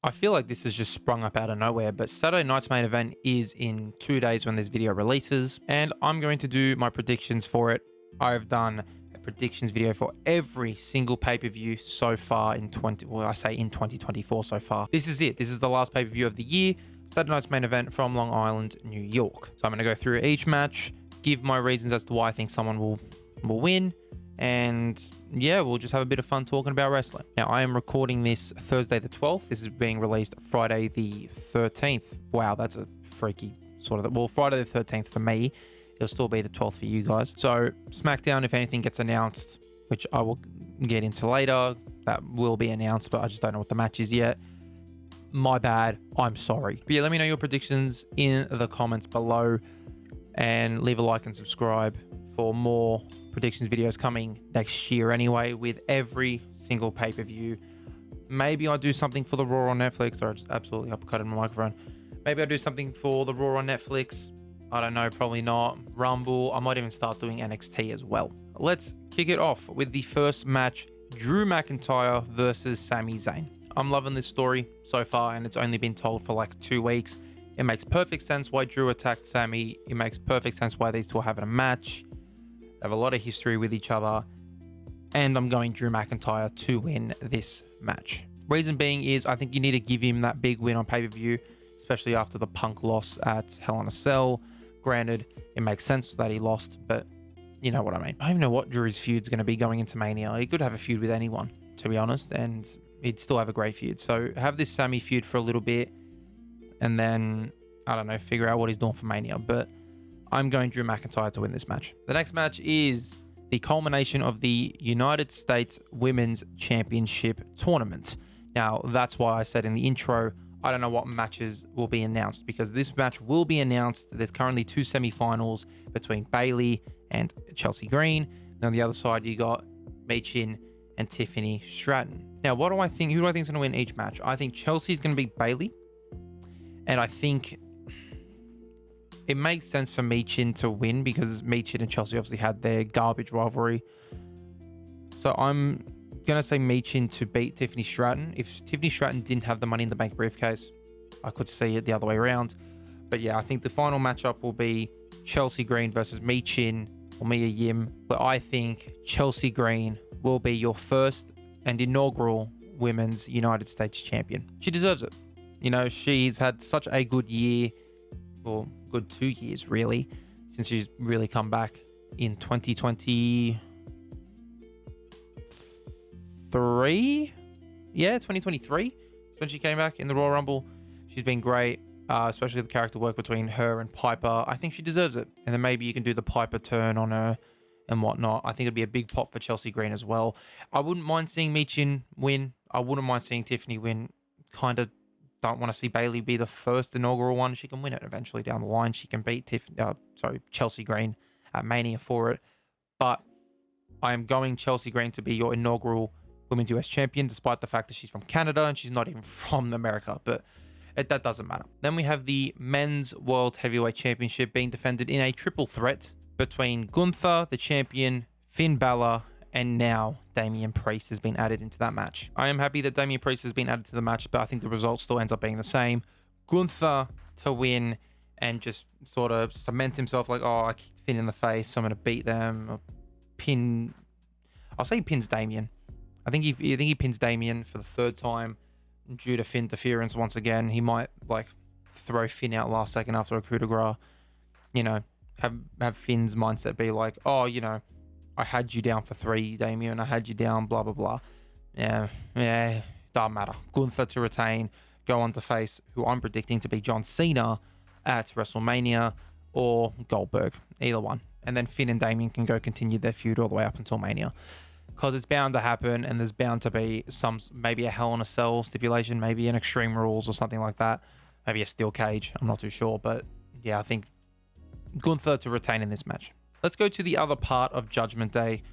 I feel like this has just sprung up out of nowhere, but Saturday night's main event is in 2 days when this video releases, and I'm going to do my predictions for it. I've done a predictions video for every single pay-per-view so far in 2024 so far. This is it. This is the last pay-per-view of the year. Saturday night's main event from Long Island, New York. So I'm going to go through each match, give my reasons as to why I think someone will win, and yeah, we'll just have a bit of fun talking about wrestling. Now, I am recording this Thursday the 12th. This is being released Friday the 13th. Wow, that's a freaky sort of... Well, Friday the 13th for me. It'll still be the 12th for you guys. So, SmackDown, if anything gets announced, which I will get into later, that will be announced, but I just don't know what the match is yet. My bad. I'm sorry. But yeah, let me know your predictions in the comments below, and leave a like and subscribe for more predictions videos coming next year anyway, with every single pay-per-view. Maybe I'll do something for the Raw on Netflix. Or I just absolutely upcutted my microphone. Maybe I'll do something for the Raw on Netflix. I don't know, probably not. Rumble. I might even start doing NXT as well. Let's kick it off with the first match, Drew McIntyre versus Sami Zayn. I'm loving this story so far, and it's only been told for like 2 weeks. It makes perfect sense why Drew attacked Sami. It makes perfect sense why these two are having a match. They have a lot of history with each other, and I'm going Drew McIntyre to win this match. Reason being is I think you need to give him that big win on pay-per-view, especially after the Punk loss at Hell in a Cell. Granted, it makes sense that he lost, but you know what I mean. I don't even know what Drew's feud's going to be going into Mania. He could have a feud with anyone, to be honest, and he'd still have a great feud. So have this Sami feud for a little bit, and then, I don't know, figure out what he's doing for Mania. But I'm going Drew McIntyre to win this match. The next match is the culmination of the United States Women's Championship Tournament. Now, that's why I said in the intro, I don't know what matches will be announced, because this match will be announced. There's currently 2 semifinals between Bayley and Chelsea Green. And on the other side, you got Michin and Tiffany Stratton. Now, what do I think? Who do I think is going to win each match? I think Chelsea's going to beat Bayley. And I think it makes sense for Michin to win, because Michin and Chelsea obviously had their garbage rivalry. So I'm going to say Michin to beat Tiffany Stratton. If Tiffany Stratton didn't have the Money in the Bank briefcase, I could see it the other way around. But yeah, I think the final matchup will be Chelsea Green versus Michin or Mia Yim, where I think Chelsea Green will be your first and inaugural Women's United States Champion. She deserves it. You know, she's had such a good year, or good 2 years really, since she's really come back in 2023. Yeah, 2023 is when she came back in the Royal Rumble. She's been great, especially the character work between her and Piper. I think she deserves it. And then maybe you can do the Piper turn on her and whatnot. I think it'd be a big pop for Chelsea Green as well. I wouldn't mind seeing Michin win. I wouldn't mind seeing Tiffany win. Kind of don't want to see Bayley be the first inaugural one. She can win it eventually down the line. She can beat Chelsea Green at Mania for it. But I am going Chelsea Green to be your inaugural Women's US Champion, despite the fact that she's from Canada and she's not even from America. But that doesn't matter. Then we have the Men's World Heavyweight Championship being defended in a triple threat between Gunther, the champion, Finn Balor, and now Damian Priest has been added into that match. I am happy that Damian Priest has been added to the match, but I think the result still ends up being the same. Gunther to win and just sort of cement himself like, oh, I kicked Finn in the face, so I'm going to beat them. I'll say he pins Damian. I think he pins Damian for the 3rd time due to Finn interference once again. He might like throw Finn out last second after a coup de grace. You know, have Finn's mindset be like, oh, you know, I had you down for 3, Damian. I had you down, blah, blah, blah. Yeah, doesn't matter. Gunther to retain, go on to face who I'm predicting to be John Cena at WrestleMania or Goldberg. Either one. And then Finn and Damian can go continue their feud all the way up until Mania. Because it's bound to happen, and there's bound to be maybe a Hell in a Cell stipulation, maybe an Extreme Rules or something like that. Maybe a Steel Cage. I'm not too sure. But yeah, I think Gunther to retain in this match. Let's go to the other part of Judgment Day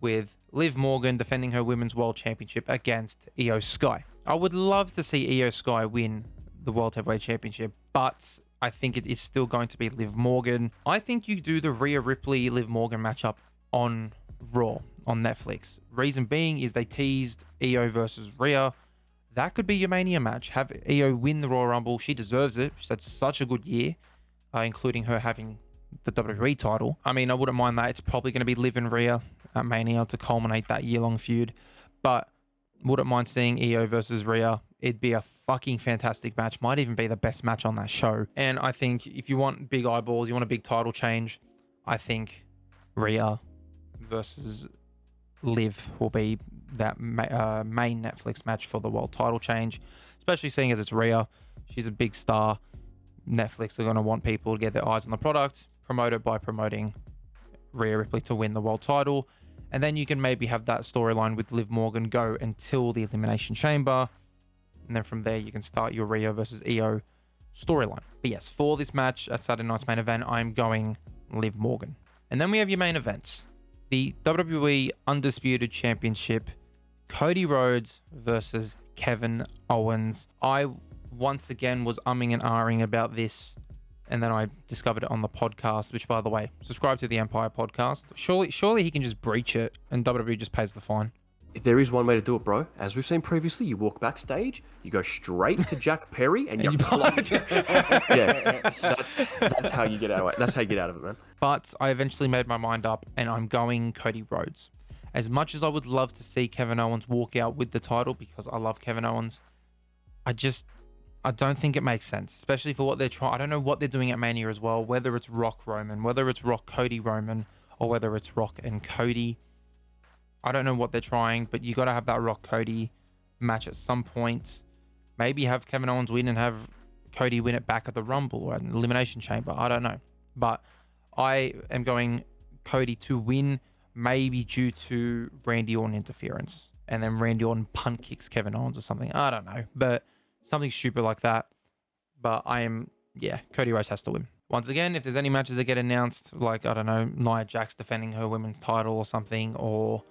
with Liv Morgan defending her Women's World Championship against Io Sky. I would love to see Io Sky win the World Heavyweight Championship, but I think it is still going to be Liv Morgan. I think you do the Rhea Ripley Liv Morgan matchup on Raw on Netflix. Reason being is they teased Io versus Rhea. that could be your Mania match. Have Io win the Royal Rumble. She deserves it. She's had such a good year, including her having the WWE title. I mean, I wouldn't mind that. It's probably going to be Liv and Rhea at Mania to culminate that year-long feud. But wouldn't mind seeing Io versus Rhea. It'd be a fucking fantastic match. Might even be the best match on that show. And I think if you want big eyeballs, you want a big title change, I think Rhea versus Liv will be that main Netflix match for the world title change, especially seeing as it's Rhea. She's a big star. Netflix are going to want people to get their eyes on the product, promote it by promoting Rhea Ripley to win the world title. And then you can maybe have that storyline with Liv Morgan go until the Elimination Chamber. And then from there, you can start your Rhea versus Io storyline. But yes, for this match at Saturday night's main event, I'm going Liv Morgan. And then we have your main events. The WWE Undisputed Championship, Cody Rhodes versus Kevin Owens. I once again was umming and ahhing about this, and then I discovered it on the podcast, which, by the way, subscribe to the Empire podcast. Surely he can just breach it and WWE just pays the fine. If there is one way to do it, bro, as we've seen previously, you walk backstage, you go straight to Jack Perry, and you plunge. Yeah, that's how you get out of it. That's how you get out of it, man. But I eventually made my mind up, and I'm going Cody Rhodes. As much as I would love to see Kevin Owens walk out with the title, because I love Kevin Owens, I don't think it makes sense, especially for what they're trying. I don't know what they're doing at Mania as well, whether it's Rock Roman, whether it's Rock Cody Roman, or whether it's Rock and Cody. I don't know what they're trying, but you got to have that Rock Cody match at some point. Maybe have Kevin Owens win and have Cody win it back at the Rumble or at an Elimination Chamber. I don't know. But I am going Cody to win, maybe due to Randy Orton interference. And then Randy Orton punt kicks Kevin Owens or something. I don't know. But something stupid like that. But Cody Rhodes has to win. Once again, if there's any matches that get announced, like, I don't know, Nia Jax defending her women's title or something, or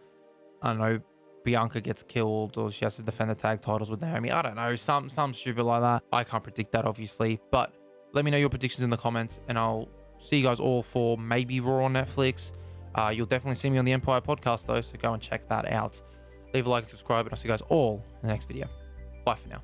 I don't know, Bianca gets killed or she has to defend the tag titles with Naomi. I don't know, some stupid like that. I can't predict that, obviously. But let me know your predictions in the comments, and I'll see you guys all for maybe Raw on Netflix. You'll definitely see me on the Empire podcast, though, so go and check that out. Leave a like and subscribe, and I'll see you guys all in the next video. Bye for now.